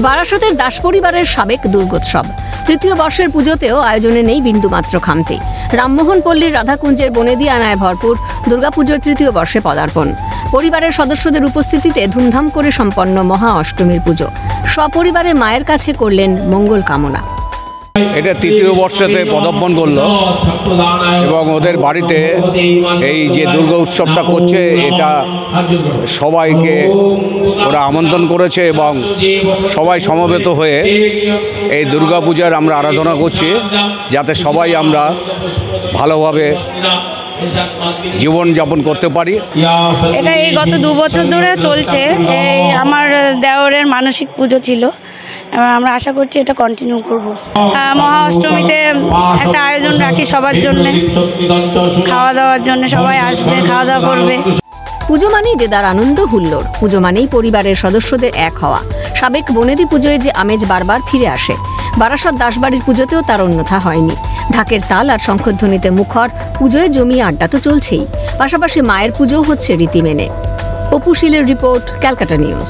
বারাসতের দাস পরিবারের সাবেক দুর্গোৎসব তৃতীয় বর্ষের পুজোতেও আয়োজনে নেই বিন্দুমাত্র খামতি। রামমোহন পল্লীর রাধাকুঞ্জের বনেদি আনায় ভরপুর দুর্গাপুজোর তৃতীয় বর্ষে পদার্পণ। পরিবারের সদস্যদের উপস্থিতিতে ধুমধাম করে সম্পন্ন মহা অষ্টমীর পুজো। সপরিবারে মায়ের কাছে করলেন মঙ্গল কামনা। এটা তৃতীয় বর্ষেতে পদার্পণ করলো এবং ওদের বাড়িতে এই যে দুর্গা উৎসবটা করছে এটা সবাইকে ওরা আমন্ত্রণ করেছে এবং সবাই সমবেত হয়ে এই দুর্গা পূজার আমরা আরাধনা করছি, যাতে সবাই আমরা ভালোভাবে জীবন যাপন করতে পারি। এটা এই গত 2 বছর ধরে চলছে। এই আমার দেওরের মানসিক পুজো ছিল, আমরা আশা করছি এটা কন্টিনিউ করব। মহা অষ্টমীতে একটা আয়োজন রাখি সবার জন্য, খাওয়া দাওয়ার জন্য সবাই আসবে, খাওয়া দাওয়া করবে। পুজো মানেই দেদার আনন্দ হুল্লোড়, পুজো মানেই পরিবারের সদস্যদের এক হওয়া। সাবেক বনেদি পুজোয় যে আমেজ বারবার ফিরে আসে, বারাসত দাসবাড়ির পুজোতেও তার অন্যথা হয়নি। ঢাকের তাল আর শঙ্খধ্বনিতে মুখর পুজোয় জমিয়ে আড্ডা তো চলছেই, পাশাপাশি মায়ের পুজোও হচ্ছে রীতি মেনে। অপু শীলের রিপোর্ট, ক্যালকাটা নিউজ।